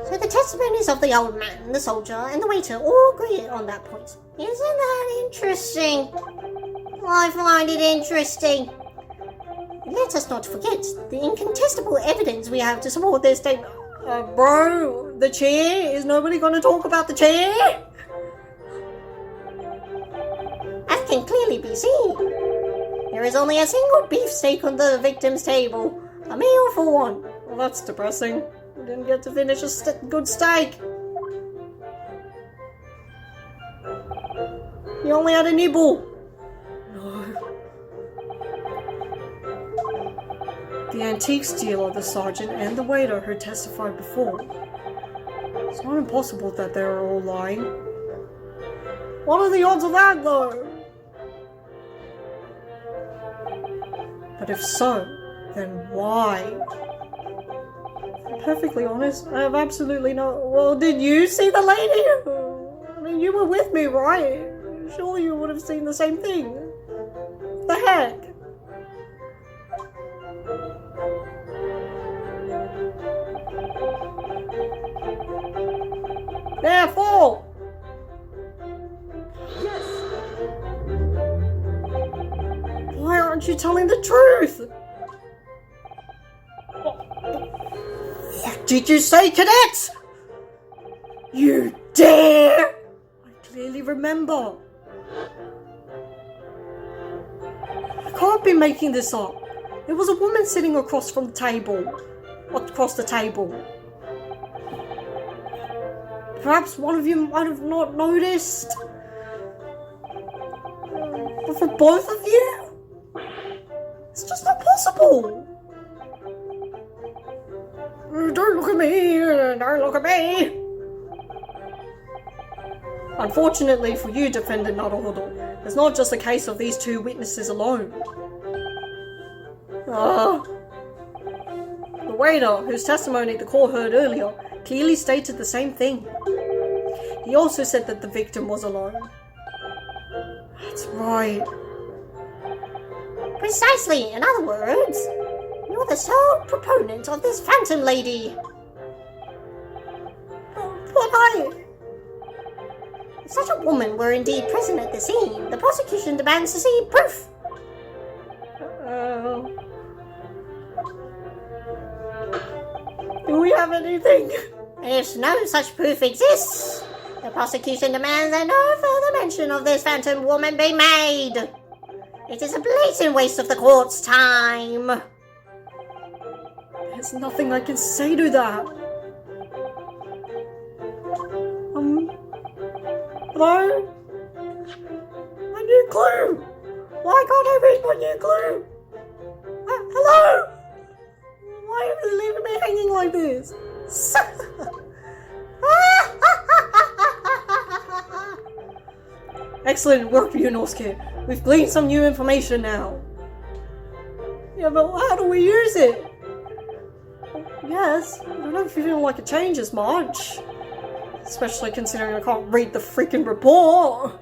So the testimonies of the old man, the soldier, and the waiter all agree on that point. Isn't that interesting? I find it interesting. Let us not forget the incontestable evidence we have to support this statement. Bro, the chair? Is nobody going to talk about the chair? As can clearly be seen, there is only a single beefsteak on the victim's table. A meal for one. Well, that's depressing. I didn't get to finish a good steak. You only had a nibble. No. The antiques dealer, the sergeant, and the waiter who testified before. It's not impossible that they are all lying. What are the odds of that, though? But if so, then why? To be perfectly honest, I have absolutely no... Well, did you see the lady? I mean, you were with me, right? Surely you would have seen the same thing. What the heck? Therefore! Yes! Why aren't you telling the truth? What did you say, cadets? You dare! I clearly remember. I can't be making this up. There was a woman sitting across the table. Perhaps one of you might have not noticed. But for both of you? It's just not possible. Don't look at me. Don't look at me. Unfortunately for you, Defendant Naruhodo, it's not just a case of these two witnesses alone. The waiter, whose testimony the court heard earlier, clearly stated the same thing. He also said that the victim was alone. That's right. Precisely, in other words, you're the sole proponent of this phantom lady. But if such a woman were indeed present at the scene, the prosecution demands to see proof. Do we have anything? If no such proof exists, the prosecution demands that no further mention of this phantom woman be made. It is a blatant waste of the court's time. There's nothing I can say to that. Hello? My new clue! Why can't I read my new clue? Hello? Why are you leaving me hanging like this? Excellent work, Yunosuke. We've gleaned some new information now. Yeah, but how do we use it? Yes, I don't know if you feel like it changes much. Especially considering I can't read the freaking report.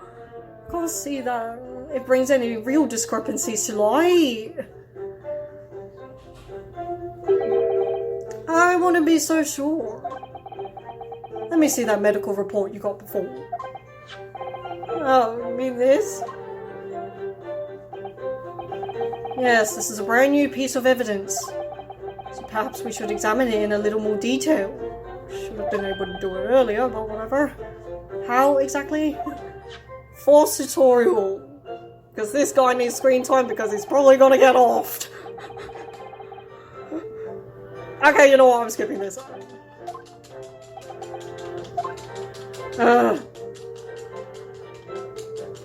I can't see that it brings any real discrepancies to light. I want to be so sure. Let me see that medical report you got before. Oh, you mean this? Yes, this is a brand new piece of evidence. So perhaps we should examine it in a little more detail. Should have been able to do it earlier, but whatever. How exactly? Force tutorial. Because this guy needs screen time because he's probably gonna get offed. Okay, you know what? I'm skipping this.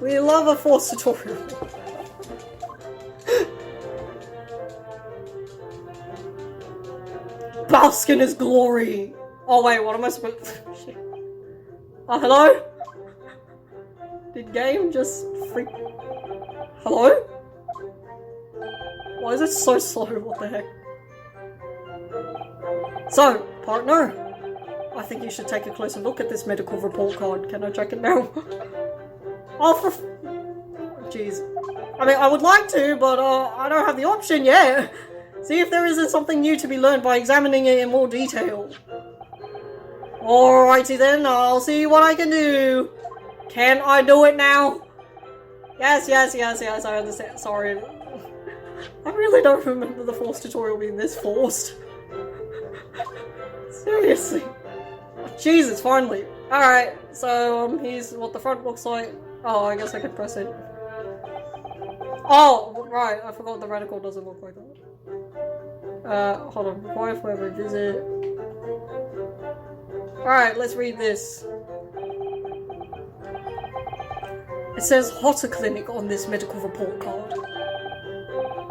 We love a force tutorial. Bask in his glory. Oh wait, what am I supposed to... Shit. Hello? Did game just freak... Hello? Why is it so slow? What the heck? So, partner, I think you should take a closer look at this medical report card. Can I check it now? Oh, for... Jeez. I mean, I would like to, but I don't have the option yet. See if there isn't something new to be learned by examining it in more detail. Alrighty then, I'll see what I can do. Can I do it now? Yes, I understand. Sorry. I really don't remember the Force tutorial being this forced. Seriously. Jesus, finally. Alright, so here's what the front looks like. Oh, I guess I can press it. Oh, right, I forgot the reticle doesn't look like that. Hold on. Wife, wherever visit. Alright, let's read this. It says Hotter Clinic on this medical report card.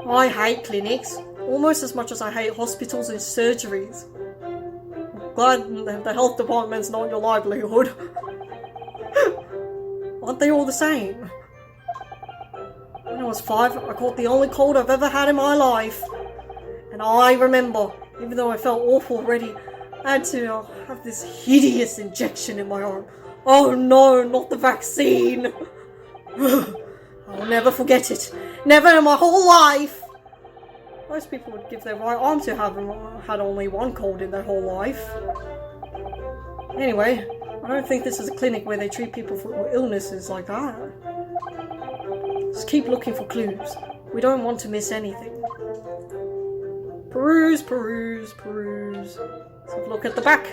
I hate clinics, almost as much as I hate hospitals and surgeries. I'm glad the health department's not your livelihood. Aren't they all the same? When I was 5, I caught the only cold I've ever had in my life. And I remember, even though I felt awful already, I had to have this hideous injection in my arm. Oh no, not the vaccine! I'll never forget it. Never in my whole life! Most people would give their right arm to have had only one cold in their whole life. Anyway, I don't think this is a clinic where they treat people for illnesses like that. Just keep looking for clues. We don't want to miss anything. Peruse. Let's have a look at the back.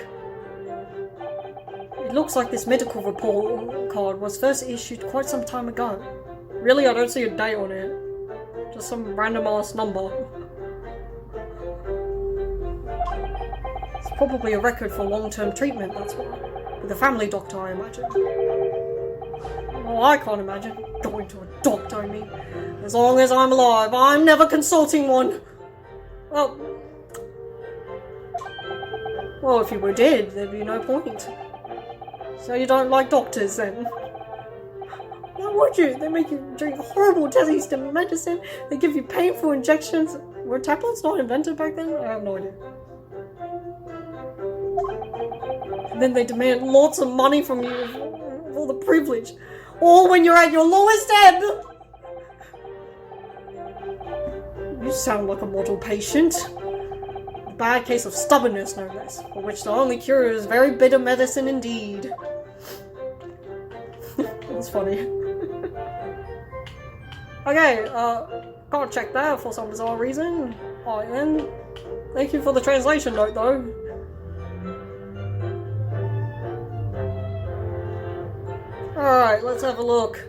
It looks like this medical report card was first issued quite some time ago. Really, I don't see a date on it. Just some random ass number. It's probably a record for long-term treatment, that's why. With a family doctor, I imagine. Well, I can't imagine going to a doctor, I mean. As long as I'm alive, I'm never consulting one. Well, if you were dead, there'd be no point. So you don't like doctors, then? Why would you? They make you drink horrible taste of medicine. They give you painful injections. Were tablets not invented back then? I have no idea. And then they demand lots of money from you for the privilege. All when you're at your lowest ebb! You sound like a model patient. A bad case of stubbornness, no less, for which the only cure is very bitter medicine indeed. That's funny. Okay, can't check that for some bizarre reason. Alright then. Thank you for the translation note though. Alright, let's have a look.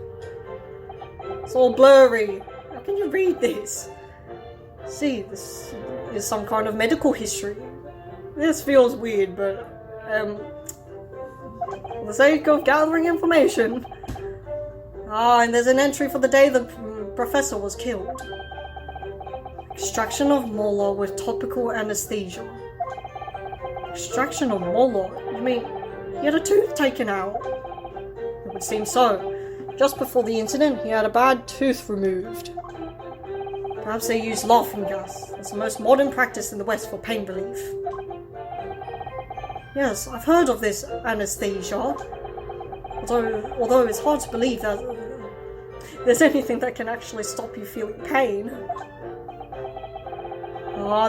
It's all blurry. How can you read this? See, this is some kind of medical history. This feels weird, but for the sake of gathering information. And there's an entry for the day the professor was killed. Extraction of molar with topical anesthesia. Extraction of molar? You mean he had a tooth taken out? It would seem so. Just before the incident, he had a bad tooth removed. Perhaps they used laughing gas. It's the most modern practice in the West for pain relief. Yes, I've heard of this anesthesia. Although it's hard to believe that there's anything that can actually stop you feeling pain.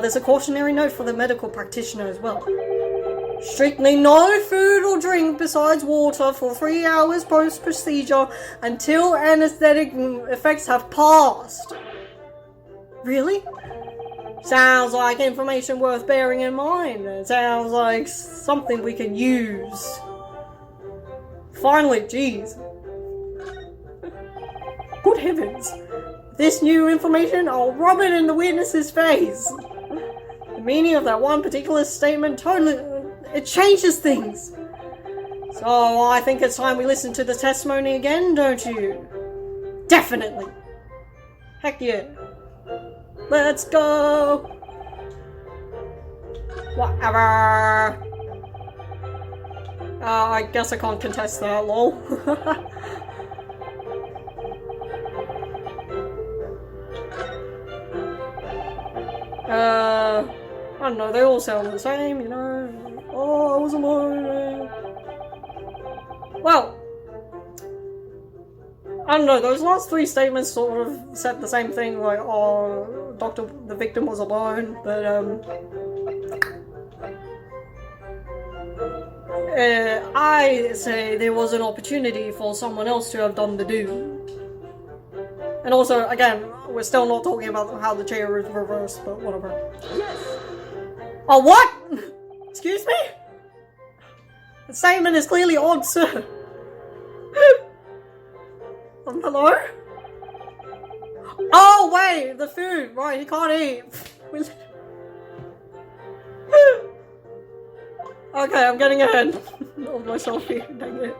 There's a cautionary note for the medical practitioner as well. Strictly no food or drink besides water for 3 hours post-procedure until anesthetic effects have passed. Really? Sounds like information worth bearing in mind. It sounds like something we can use. Finally, jeez. Good heavens. This new information, I'll rub it in the witness's face. The meaning of that one particular statement totally... it changes things. So I think it's time we listen to the testimony again, don't you? Definitely. Heck yeah. Let's go! Whatever! I guess I can't contest that, lol. I don't know, they all sound the same, you know. Oh, I was alone. Well, I don't know, those last 3 statements sort of said the same thing, like, oh, the victim was alone, but, I say there was an opportunity for someone else to have done the do. And also, again, we're still not talking about how the chair is reversed, but whatever. Yes. Oh, what? Excuse me? The statement is clearly odd, sir. Hello? Oh, wait, the food. Right, he can't eat. Okay, I'm getting ahead of myself here. Dang it.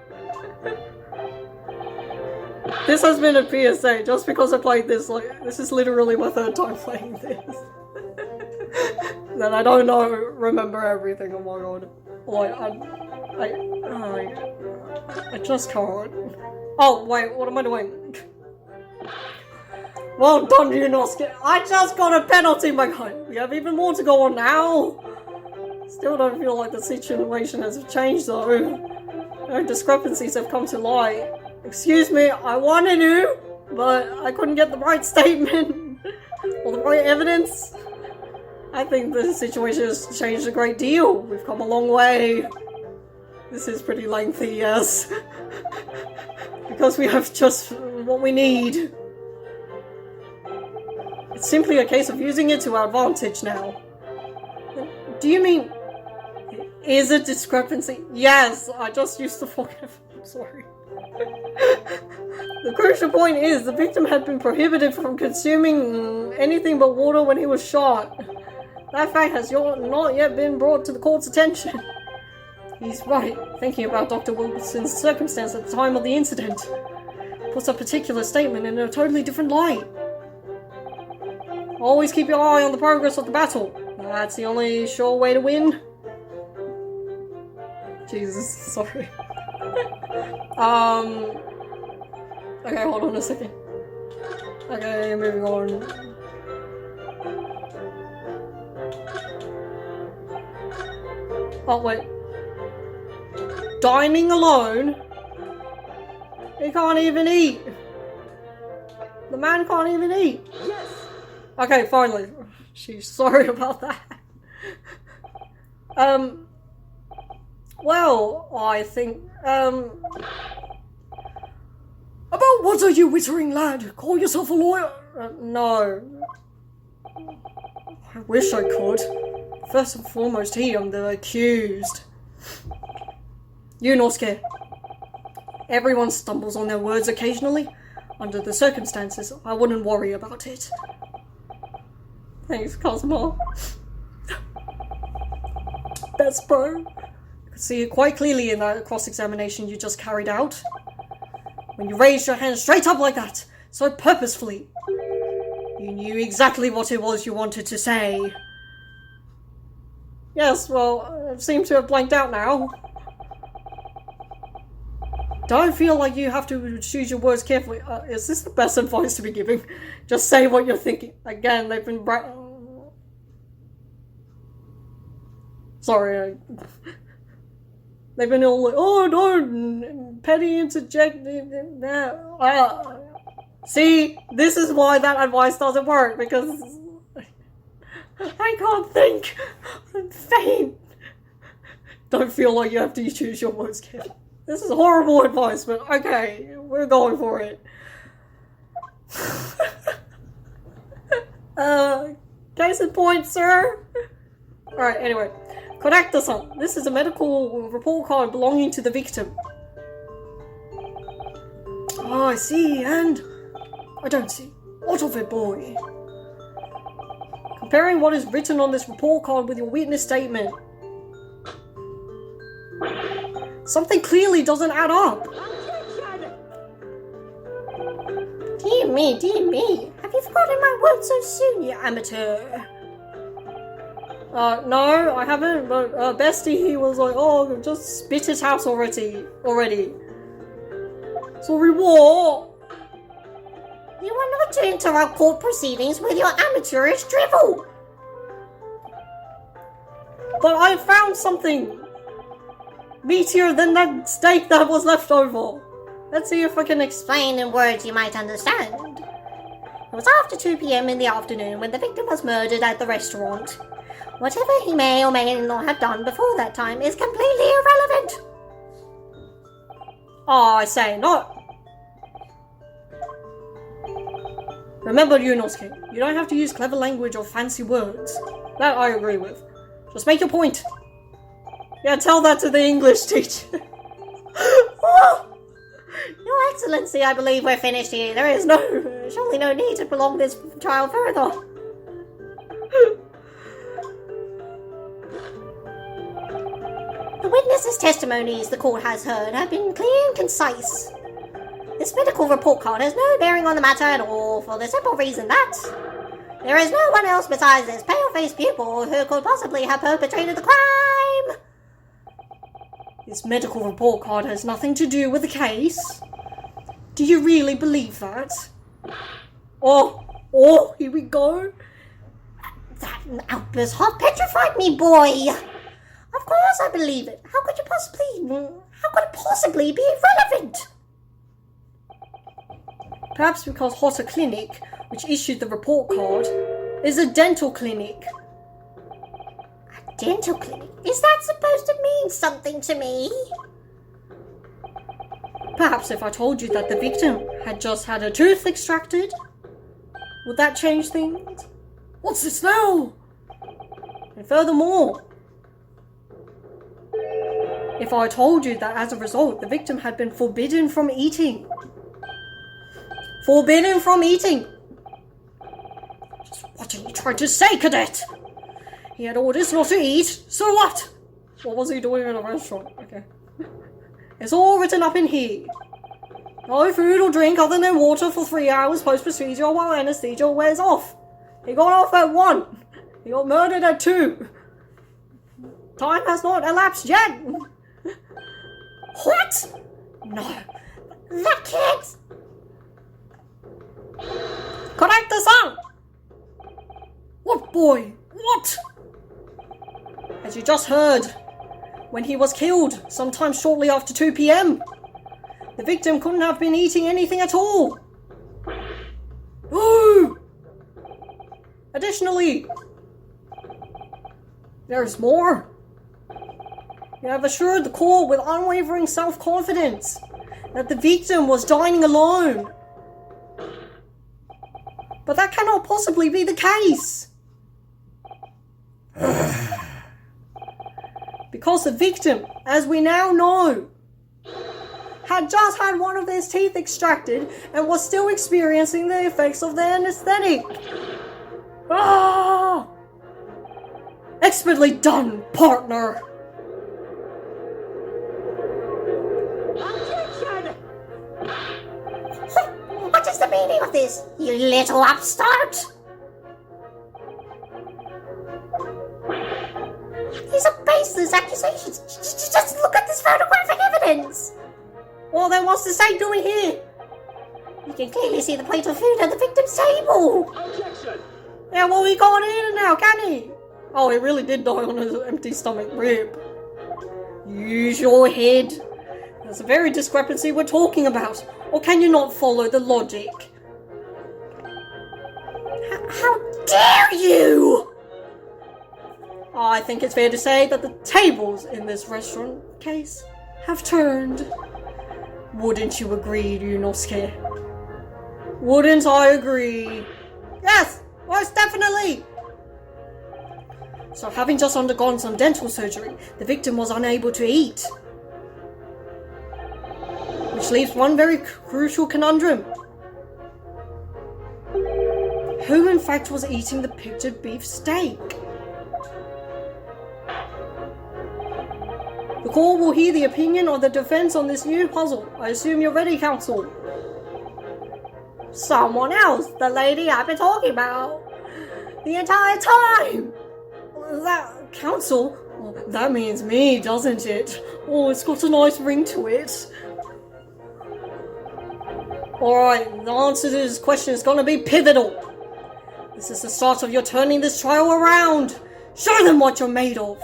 This has been a PSA just because I played this. Like, this is literally my third time playing this. Then I don't remember everything. Oh my god. Like, I just can't. Oh wait, what am I doing? Well done, you Nosuke. I just got a penalty, my guy. We have even more to go on now. Still don't feel like the situation has changed though. No discrepancies have come to light. Excuse me, I wanted to, but I couldn't get the right statement or the right evidence. I think the situation has changed a great deal. We've come a long way. This is pretty lengthy, yes. Because we have just what we need. It's simply a case of using it to our advantage now. Do you mean... Is it discrepancy? Yes, I just used the fucking... I'm sorry. The crucial point is the victim had been prohibited from consuming anything but water when he was shot. That fact has not yet been brought to the court's attention. He's right. Thinking about Dr. Wilson's circumstance at the time of the incident puts a particular statement in a totally different light. Always keep your eye on the progress of the battle. That's the only sure way to win. Jesus, sorry. Okay, hold on a second. Okay, moving on. Oh, wait. Dining alone? He can't even eat. The man can't even eat. Yes. Okay, finally. She's sorry about that. Well, I think, About what are you whittering, lad? Call yourself a lawyer? No. I wish I could. First and foremost, I'm the accused. You, Nosuke. Everyone stumbles on their words occasionally. Under the circumstances, I wouldn't worry about it. Thanks, Cosmo. Best bro. I could see it quite clearly in that cross-examination you just carried out. When you raised your hand straight up like that, so purposefully, you knew exactly what it was you wanted to say. Yes, well, I seem to have blanked out now. Don't feel like you have to choose your words carefully. Is this the best advice to be giving? Just say what you're thinking. Again, they've been sorry. They've been all like, oh no, petty interject. See, this is why that advice doesn't work, because I can't think. I'm faint. Don't feel like you have to choose your words carefully. This is horrible advice, but okay, we're going for it. Case in point, sir. Alright, anyway. Correcto-san. This is a medical report card belonging to the victim. Oh, I see, and I don't see. What of it, boy? Comparing what is written on this report card with your witness statement, something clearly doesn't add up. Dear me. Have you forgotten my words so soon, you amateur? No, I haven't, but Bestie, he was like, oh, just spit it out already. Sorry, what? You are not to interrupt court proceedings with your amateurish drivel. But I found something meatier than that steak that was left over. Let's see if I can Explain in words you might understand. It was after 2 p.m. in the afternoon when the victim was murdered at the restaurant. Whatever he may or may not have done before that time is completely irrelevant. Oh, I say, not. Remember, Yunosuke, you don't have to use clever language or fancy words. That I agree with. Just make your point. Yeah, tell that to the English teacher. Oh, Your Excellency, I believe we're finished here. There is surely no need to prolong this trial further. The witnesses' testimonies the court has heard have been clear and concise. This medical report card has no bearing on the matter at all, for the simple reason that there is no one else besides this pale-faced pupil who could possibly have perpetrated the crime. This medical report card has nothing to do with the case. Do you really believe that? Oh, here we go. That outburst half petrified me, boy. Of course I believe it. How could it possibly be irrelevant? Perhaps because Hotta Clinic, which issued the report card, is a dental clinic. A dental clinic? Is that supposed to mean something to me? Perhaps if I told you that the victim had just had a tooth extracted, would that change things? What's this now? And furthermore, if I told you that as a result the victim had been forbidden from eating. Forbidden from eating! Just what are you trying to say, cadet? He had orders not to eat, so what? What was he doing in a restaurant? Okay. It's all written up in here. No food or drink other than water for 3 hours post-procedure while anesthesia wears off. He got off at 1. He got murdered at 2. Time has not elapsed yet. What? No. That can't... Correct the son! What boy? What? As you just heard, when he was killed, sometime shortly after 2 p.m., the victim couldn't have been eating anything at all. Ooh! Additionally, there's more. You have assured the court with unwavering self-confidence that the victim was dining alone. But that cannot possibly be the case. Because the victim, as we now know, had just had one of his teeth extracted and was still experiencing the effects of the anesthetic. Ah! Expertly done, partner. What is the meaning of this, you little upstart? These are baseless accusations. Just look at this photographic evidence. Well, then what's the state doing here? You can clearly see the plate of food at the victim's table. Objection! Yeah, well, he can't eat it now, can he? Oh, he really did die on his empty stomach rib. Use your head. There's a very discrepancy we're talking about. Or can you not follow the logic? How dare you! I think it's fair to say that the tables in this restaurant case have turned. Wouldn't you agree, Yunosuke? Wouldn't I agree? Yes, most definitely! So having just undergone some dental surgery, the victim was unable to eat. Which leaves one very crucial conundrum. Who in fact was eating the pictured beef steak? The court will hear the opinion of the defense on this new puzzle. I assume you're ready, counsel. Someone else, the lady I've been talking about the entire time. That counsel? Well, that means me, doesn't it? Oh, it's got a nice ring to it. Alright, the answer to this question is gonna be pivotal. This is the start of your turning this trial around. Show them what you're made of.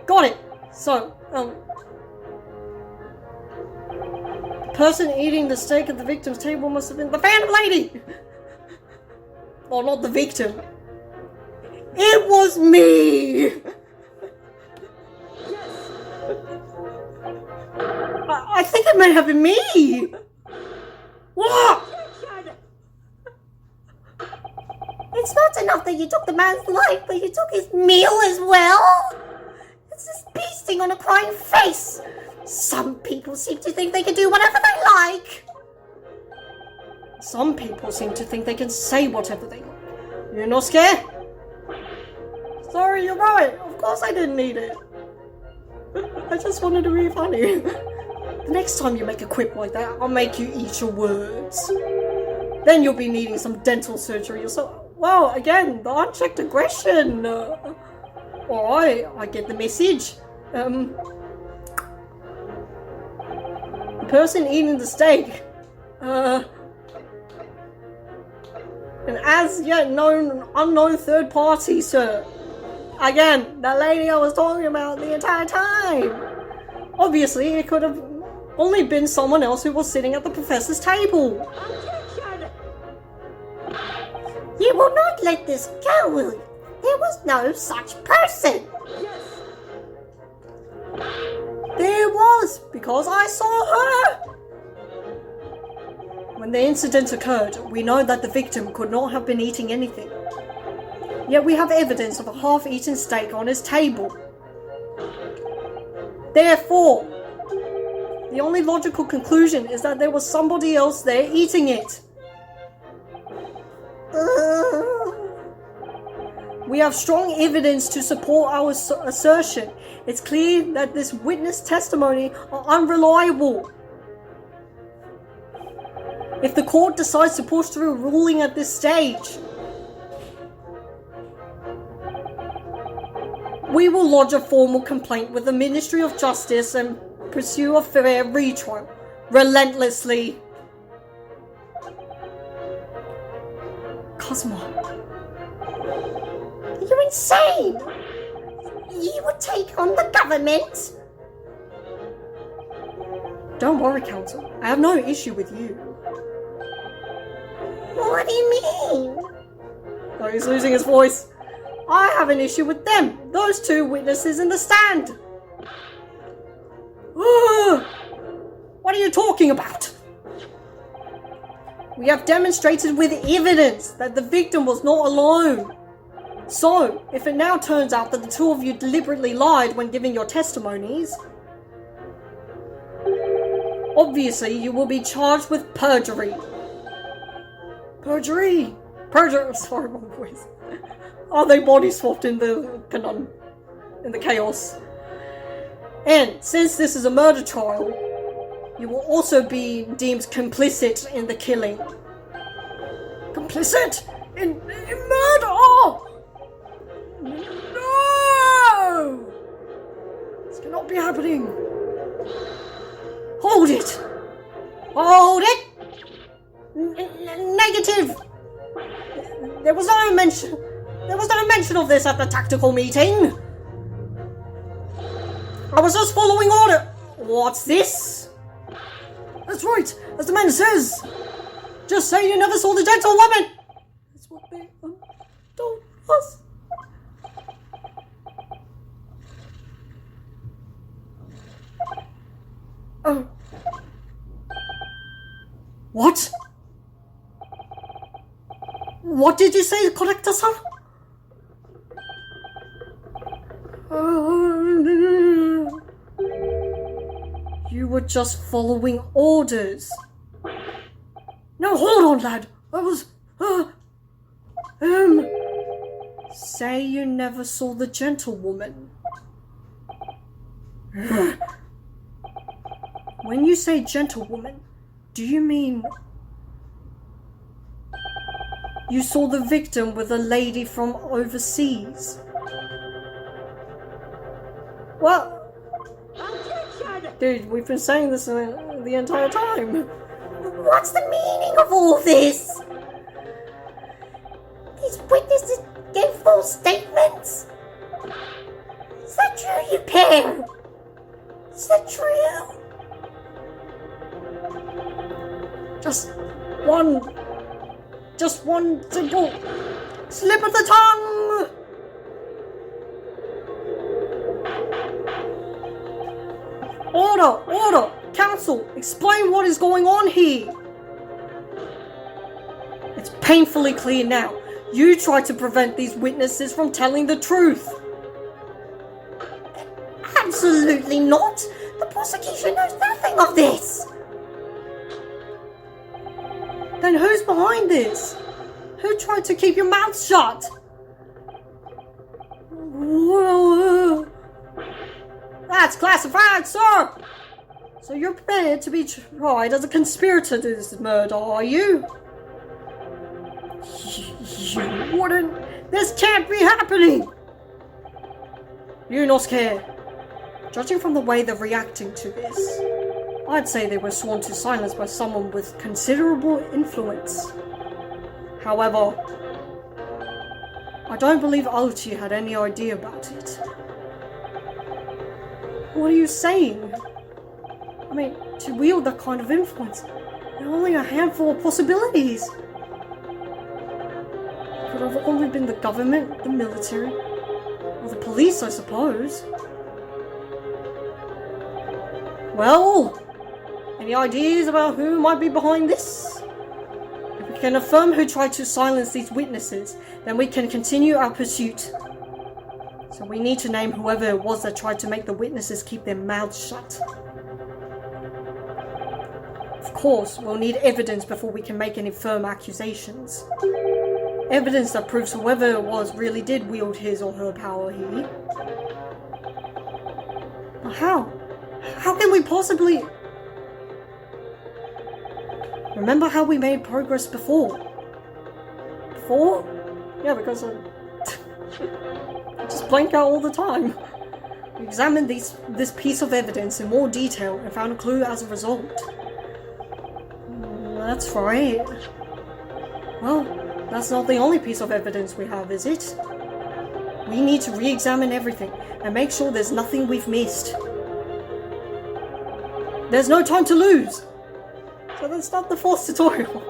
Got it. So, the person eating the steak at the victim's table must have been the Phantom Lady! Well, not the victim. It was me! I think it may have been me! What? It's not enough that you took the man's life, but you took his meal as well? It's this beasting on a crying face. Some people seem to think they can do whatever they like. Some people seem to think they can say whatever they like. You're not scared? Sorry, you're right. Of course I didn't need it. I just wanted to be funny. The next time you make a quip like that, I'll make you eat your words. Then you'll be needing some dental surgery or so. Wow, again, the unchecked aggression. Alright, I get the message. The person eating the steak, an as yet unknown third party, sir. Again, that lady I was talking about the entire time. Obviously, it could have only been someone else who was sitting at the professor's table. You will not let this go, will you? There was no such person. There was, because I saw her. When the incident occurred, we know that the victim could not have been eating anything. Yet we have evidence of a half-eaten steak on his table. Therefore, the only logical conclusion is that there was somebody else there eating it. We have strong evidence to support our assertion. It's clear that this witness testimony are unreliable. If the court decides to push through a ruling at this stage, we will lodge a formal complaint with the Ministry of Justice and pursue a fair retrial, relentlessly. Cosmo. You're insane! You would take on the government? Don't worry, Counsel. I have no issue with you. What do you mean? Oh, he's losing his voice. I have an issue with them. Those two witnesses in the stand. What are you talking about? We have demonstrated with evidence that the victim was not alone. So, if it now turns out that the two of you deliberately lied when giving your testimonies, obviously you will be charged with perjury. Perjury! Sorry, my voice. Are they body swapped in the chaos? And since this is a murder trial, you will also be deemed complicit in the killing. Complicit? In murder? No! This cannot be happening. Hold it! Hold it! Negative! There was no mention of this at the tactical meeting. I was just following order. What's this? That's right, as the man says. Just say you never saw the gentlewoman. That's what they told us. Oh. What? What did you say, corrector-san? You were just following orders. No, hold on, lad. I was... Say you never saw the gentlewoman. When you say gentlewoman, do you mean... you saw the victim with a lady from overseas? What? Dude, we've been saying this the entire time. What's the meaning of all this? These witnesses gave false statements? Is that true, you pair? Is that true? Just one simple slip of the tongue! Order! Counsel, explain what is going on here. It's painfully clear now. You tried to prevent these witnesses from telling the truth. Absolutely not. The prosecution knows nothing of this. Then who's behind this? Who tried to keep your mouth shut? Well, that's classified, sir. So you're prepared to be tried as a conspirator to this murder, are you? You wouldn't. This can't be happening. You're not scared. Judging from the way they're reacting to this, I'd say they were sworn to silence by someone with considerable influence. However, I don't believe Archie had any idea about it. What are you saying? I mean, to wield that kind of influence, there are only a handful of possibilities. Could have only been the government, the military, or the police, I suppose. Well, any ideas about who might be behind this? If we can affirm who tried to silence these witnesses, then we can continue our pursuit. So we need to name whoever it was that tried to make the witnesses keep their mouths shut. Of course, we'll need evidence before we can make any firm accusations. Evidence that proves whoever it was really did wield his or her power here. But how? How can we possibly... Remember how we made progress before? Before? Yeah, because I just blank out all the time. We examined this piece of evidence in more detail and found a clue as a result. That's right. Well, that's not the only piece of evidence we have, is it? We need to re-examine everything and make sure there's nothing we've missed. There's no time to lose! So then start the fourth tutorial.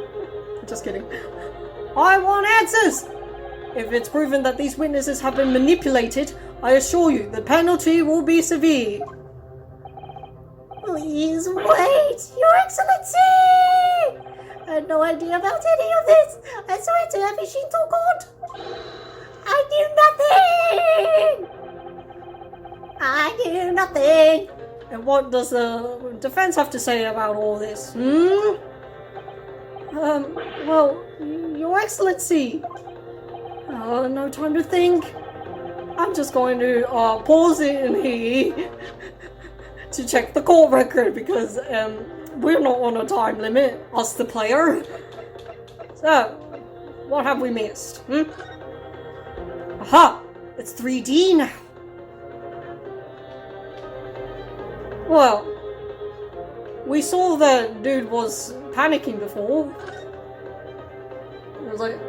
Just kidding. I want answers! If it's proven that these witnesses have been manipulated, I assure you the penalty will be severe. Please wait, Your Excellency! I had no idea about any of this. I swear to everything to God. I knew nothing! I knew nothing! And what does the defense have to say about all this? Well, Your Excellency. No time to think. I'm just going to pause it in here to check the court record because we're not on a time limit, us the player. So, what have we missed? Aha! It's 3D now. Well, we saw that dude was panicking before. It was like,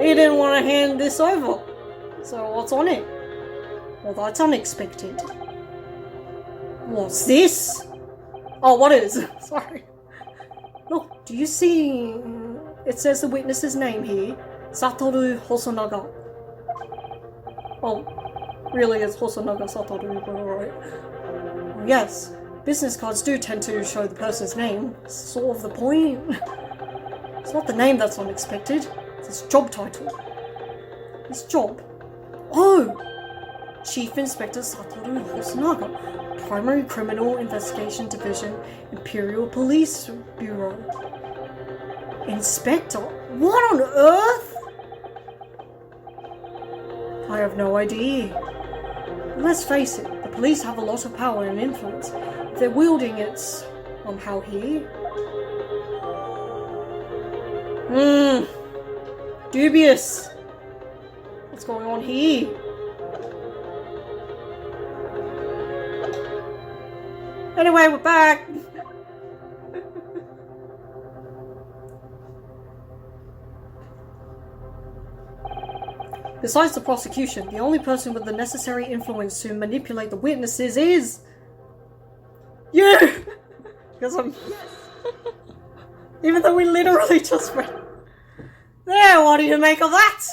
he didn't want to hand this over. So what's on it? Well, that's unexpected. What's this? Oh, what is? Sorry. Look, do you see? It says the witness's name here. Satoru Hosonaga. Well, really it's Hosonaga Satoru, but alright. Yes, business cards do tend to show the person's name. It's sort of the point. It's not the name that's unexpected. It's his job title. His job? Oh! Chief Inspector Satoru Hosonaga, Primary Criminal Investigation Division, Imperial Police Bureau. Inspector? What on earth? I have no idea. Let's face it, the police have a lot of power and influence. If they're wielding it somehow here. Dubious. What's going on here? Anyway, we're back. Besides the prosecution, the only person with the necessary influence to manipulate the witnesses is... you! Because I'm... Even though we literally just read... There, what do you make of that?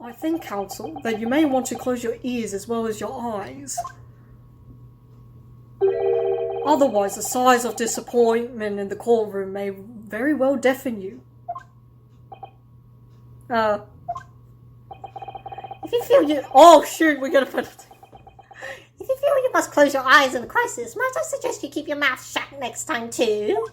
I think, Counsel, that you may want to close your ears as well as your eyes. Otherwise, the size of disappointment in the courtroom may very well deafen you. If you feel you... Oh, shoot, we're gonna put it... If you feel you must close your eyes in a crisis, might I suggest you keep your mouth shut next time too?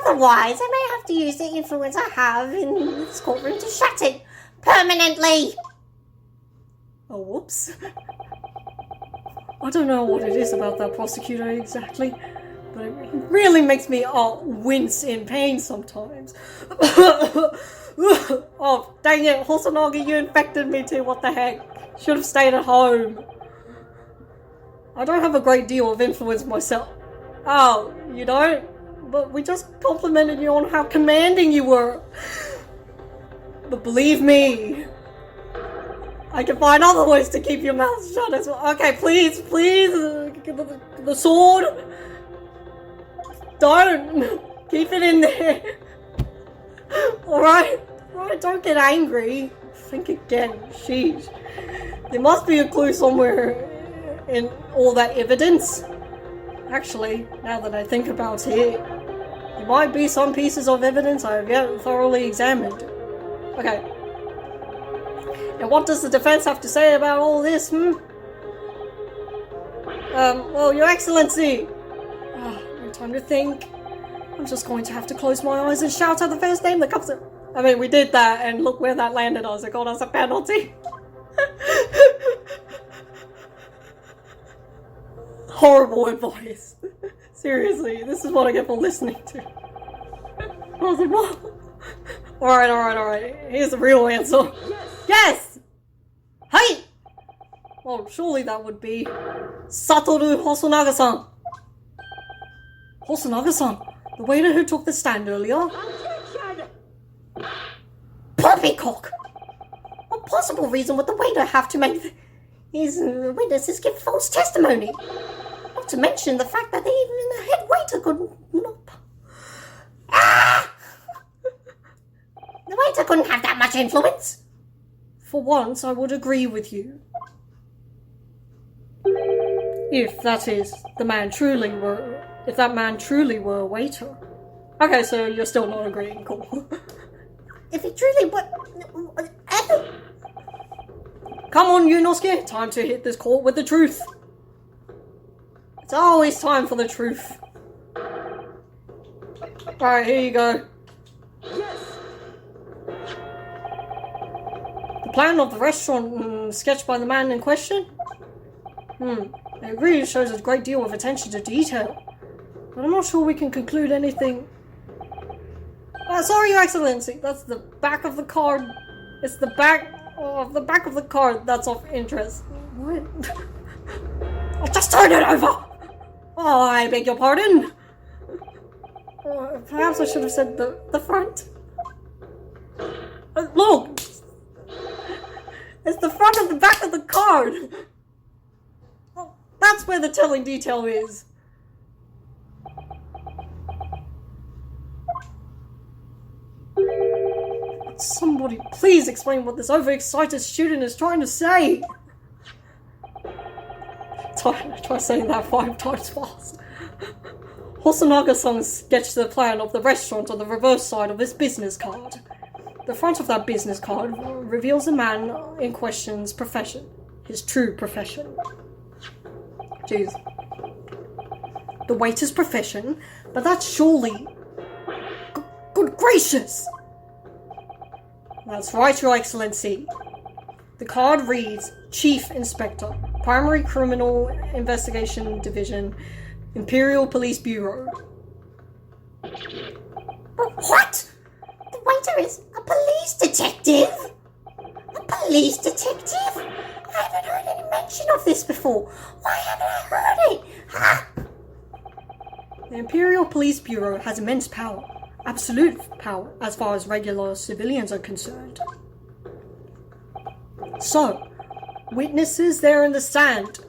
Otherwise, I may have to use the influence I have in this courtroom to shut it permanently. Oh, whoops. I don't know what it is about that prosecutor exactly, but it really makes me wince in pain sometimes. Oh, dang it, Hosonogi, you infected me too, what the heck? Should have stayed at home. I don't have a great deal of influence myself. Oh, you don't? But we just complimented you on how commanding you were. But believe me, I can find other ways to keep your mouth shut as well. Okay, please, the sword. Don't keep it in there. Alright, don't get angry. Think again, sheesh. There must be a clue somewhere in all that evidence. Actually, now that I think about it, there might be some pieces of evidence I have yet thoroughly examined. Okay. And what does the defense have to say about all this, Well, Your Excellency. No time to think. I'm just going to have to close my eyes and shout out the first name that comes up. I mean, we did that, and look where that landed us. It got us a penalty. Horrible advice. Seriously, this is what I get for listening to. I was like, what? Alright. Here's the real answer. Yes! Hey! Well, surely that would be Satoru Hosonaga-san. Hosonaga-san, the waiter who took the stand earlier. Poppycock! What possible reason would the waiter have to make his witnesses give false testimony? Not to mention the fact that even the head waiter could not... The waiter couldn't have that much influence. For once, I would agree with you. If that man truly were a waiter. Okay, so you're still not agreeing, cool. If he truly were... Come on, Yunosuke, time to hit this court with the truth. It's always time for the truth. Alright, here you go. The plan of the restaurant sketched by the man in question? I agree it shows a great deal of attention to detail. But I'm not sure we can conclude anything. Sorry, Your Excellency, that's the back of the card. It's the back of the card that's of interest. What? I'll just turn it over! Oh, I beg your pardon. Perhaps I should have said the front. Look! It's the front and the back of the card! Well, that's where the telling detail is. Somebody please explain what this overexcited student is trying to say! Try saying that 5 times fast. Hosonaga-san sketched the plan of the restaurant on the reverse side of this business card. The front of that business card reveals the man in question's profession. His true profession. Jeez. The waiter's profession? But that's surely... Good gracious! That's right, Your Excellency. The card reads, Chief Inspector, Primary Criminal Investigation Division, Imperial Police Bureau. But what? The waiter is a police detective? A police detective? I haven't heard any mention of this before. Why haven't I heard it? Ha! The Imperial Police Bureau has immense power. Absolute power as far as regular civilians are concerned. So, witnesses there in the stand.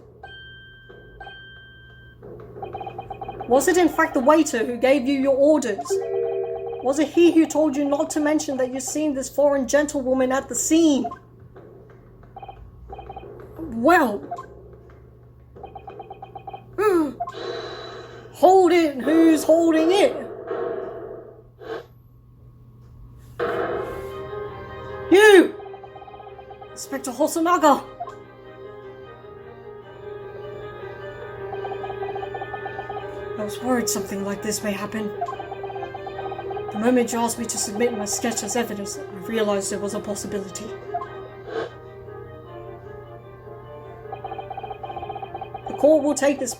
Was it in fact the waiter who gave you your orders? Was it he who told you not to mention that you'd seen this foreign gentlewoman at the scene? Well, holding it. You! Inspector Hosonaga! I was worried something like this may happen. The moment you asked me to submit my sketch as evidence, I realized there was a possibility. The court will take this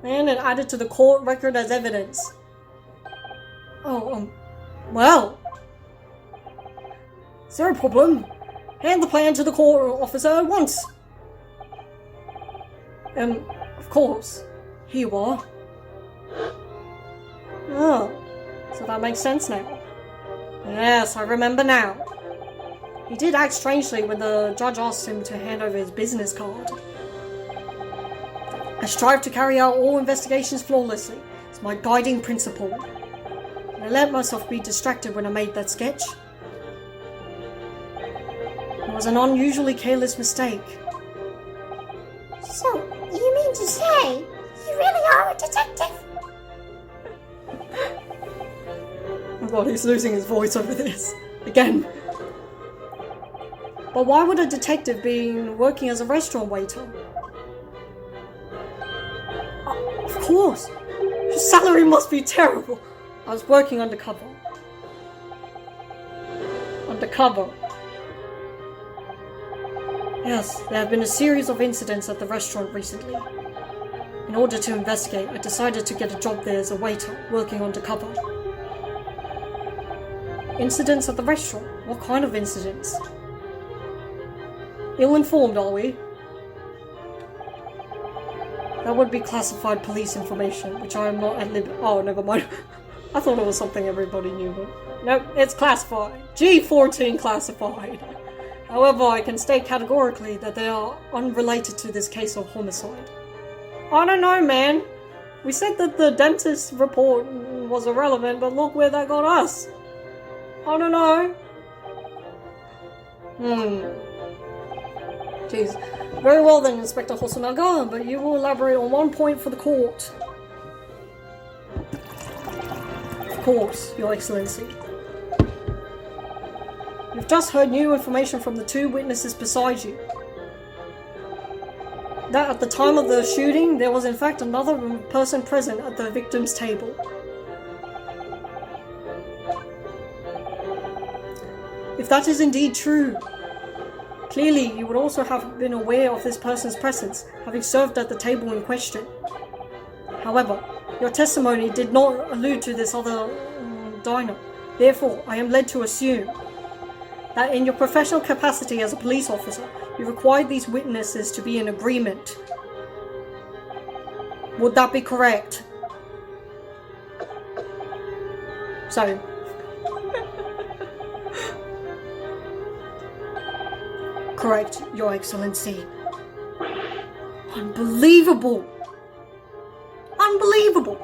plan and add it to the court record as evidence. Oh, well. Is there a problem? Hand the plan to the court officer at once. Of course. Here you are. Oh, so that makes sense now. Yes, I remember now. He did act strangely when the judge asked him to hand over his business card. I strive to carry out all investigations flawlessly. It's my guiding principle. And I let myself be distracted when I made that sketch. It was an unusually careless mistake. So, you mean to say you really are a detective? Oh god, he's losing his voice over this. Again. But why would a detective be working as a restaurant waiter? Of course! Your salary must be terrible! I was working undercover. Undercover. Yes, there have been a series of incidents at the restaurant recently. In order to investigate, I decided to get a job there as a waiter, working undercover. Incidents at the restaurant? What kind of incidents? Ill-informed, are we? That would be classified police information, which I am not at liberty. Oh, never mind. I thought it was something everybody knew, but no, it's classified. G14 classified. However, I can state categorically that they are unrelated to this case of homicide. I don't know, man. We said that the dentist report was irrelevant, but look where that got us. I don't know. Jeez. Very well then, Inspector Hosonaga, but you will elaborate on one point for the court. Of course, Your Excellency. You've just heard new information from the two witnesses beside you. That at the time of the shooting, there was in fact another person present at the victim's table. If that is indeed true, clearly you would also have been aware of this person's presence, having served at the table in question. However, your testimony did not allude to this other diner. Therefore, I am led to assume that in your professional capacity as a police officer, you required these witnesses to be in agreement. Would that be correct? So, correct, Your Excellency. Unbelievable! Unbelievable!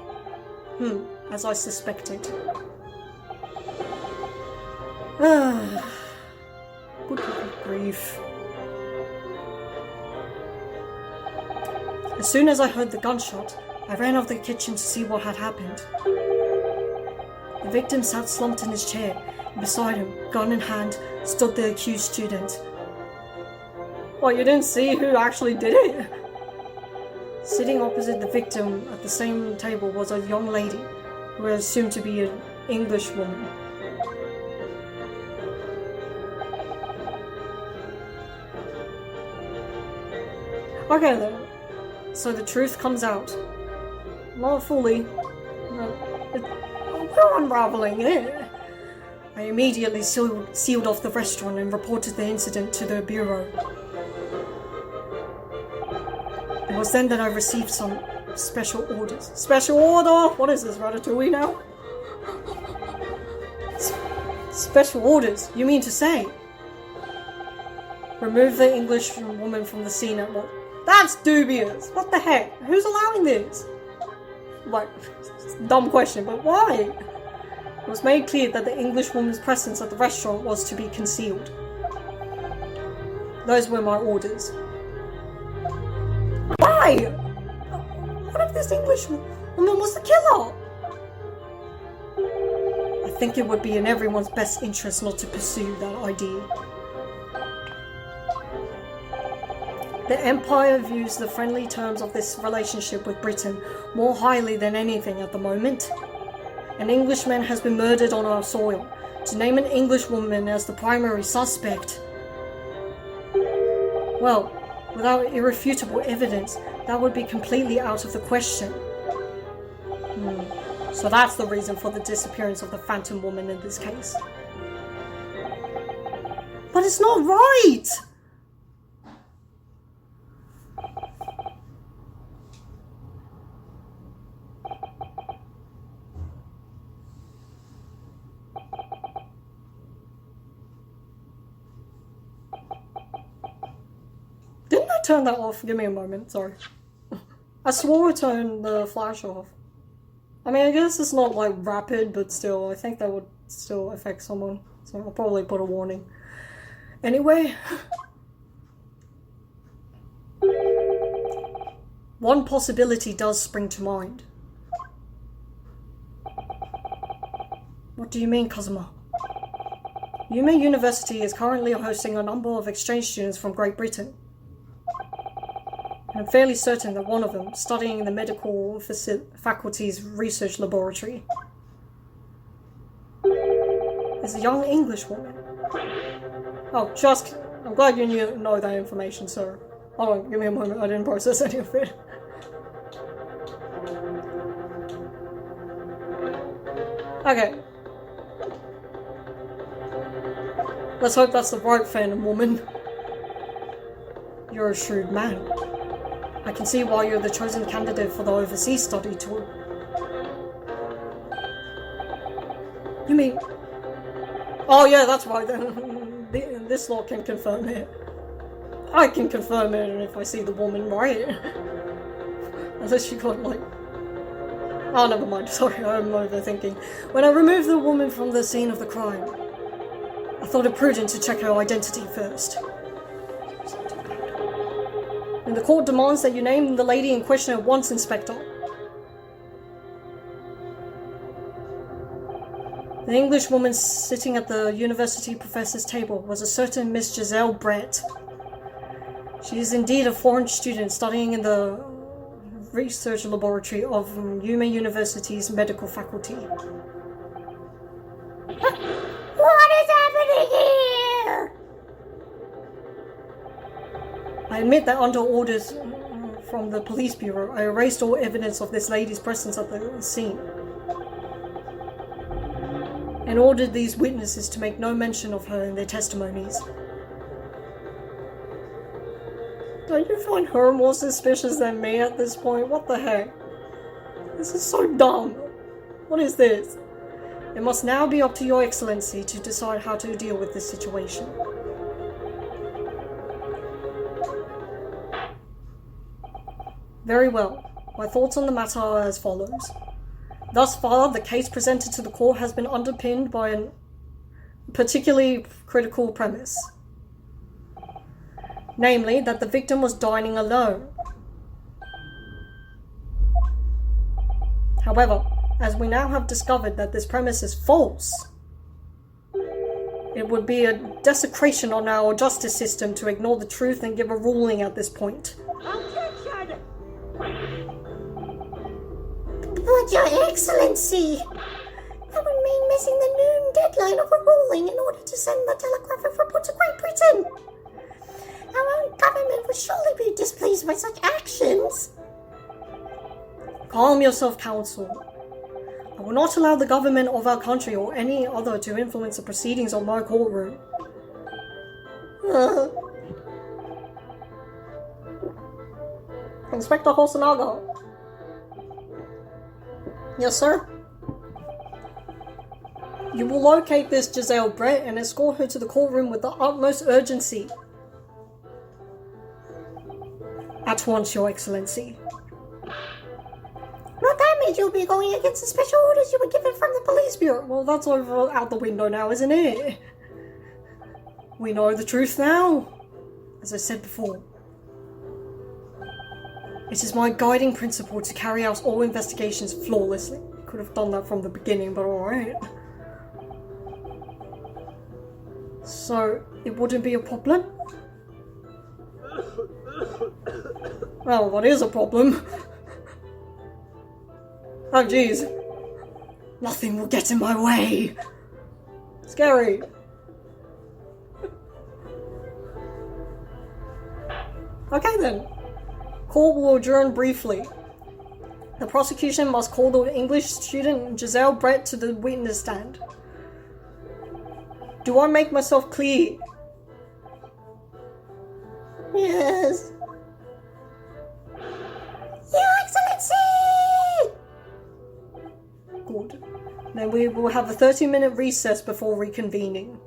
As I suspected. Good grief. As soon as I heard the gunshot, I ran off the kitchen to see what had happened. The victim sat slumped in his chair, and beside him, gun in hand, stood the accused student. What, you didn't see who actually did it? Sitting opposite the victim at the same table was a young lady, who was assumed to be an English woman. Okay then, so the truth comes out. Not fully. We're unraveling it. I immediately sealed off the restaurant and reported the incident to the bureau. It was then that I received some special orders. Special order? What is this, Ratatouille now? Special orders, you mean to say? Remove the English woman from the scene at once. That's dubious! What the heck? Who's allowing this? Like, dumb question, but why? It was made clear that the English woman's presence at the restaurant was to be concealed. Those were my orders. Why? What if this English woman was the killer? think it would be in everyone's best interest not to pursue that idea. The Empire views the friendly terms of this relationship with Britain more highly than anything at the moment. An Englishman has been murdered on our soil. To name an Englishwoman as the primary suspect, well, without irrefutable evidence, that would be completely out of the question. So that's the reason for the disappearance of the Phantom Woman in this case. But it's not right! Didn't I turn that off? Give me a moment, sorry. I swore I turned the flash off. I mean, I guess it's not like rapid, but still, I think that would still affect someone. So I'll probably put a warning. Anyway. One possibility does spring to mind. What do you mean, Kazuma? Yume University is currently hosting a number of exchange students from Great Britain. I'm fairly certain that one of them, studying in the medical faculty's research laboratory, is a young English woman. Oh, I'm glad you know that information, sir. Hold on, give me a moment, I didn't process any of it. Okay. Let's hope that's the right Phantom Woman. You're a shrewd man. I can see why you're the chosen candidate for the overseas study tour. You mean... Oh yeah, that's right then. This law can confirm it. I can confirm it if I see the woman, right? Unless she got like... Oh, never mind, sorry, I'm overthinking. When I removed the woman from the scene of the crime, I thought it prudent to check her identity first. And the court demands that you name the lady in question at once, Inspector. The English woman sitting at the university professor's table was a certain Miss Giselle Brett. She is indeed a foreign student studying in the research laboratory of Yume University's medical faculty. What is happening here? I admit that under orders from the police bureau, I erased all evidence of this lady's presence at the scene, and ordered these witnesses to make no mention of her in their testimonies. Don't you find her more suspicious than me at this point? What the heck? This is so dumb. What is this? It must now be up to Your Excellency to decide how to deal with this situation. Very well. My thoughts on the matter are as follows. Thus far, the case presented to the court has been underpinned by a particularly critical premise. Namely, that the victim was dining alone. However, as we now have discovered that this premise is false, it would be a desecration on our justice system to ignore the truth and give a ruling at this point. But Your Excellency, that would mean missing the noon deadline of a ruling in order to send the telegraphic report to Great Britain. Our own government would surely be displeased by such actions. Calm yourself, Counsel. I will not allow the government of our country or any other to influence the proceedings of my courtroom. Inspector Hosonaga. Yes, sir? You will locate this Giselle Brett and escort her to the courtroom with the utmost urgency. At once, Your Excellency. But that means you'll be going against the special orders you were given from the police bureau. Well, that's out the window now, isn't it? We know the truth now. As I said before. It is my guiding principle to carry out all investigations flawlessly. Could have done that from the beginning, but alright. So, it wouldn't be a problem? Well, what is a problem? Oh, jeez. Nothing will get in my way. Scary. Okay then. Court will adjourn briefly. The prosecution must call the English student Giselle Brett to the witness stand. Do I make myself clear? Yes. Your Excellency! Good. Then we will have a 30-minute recess before reconvening.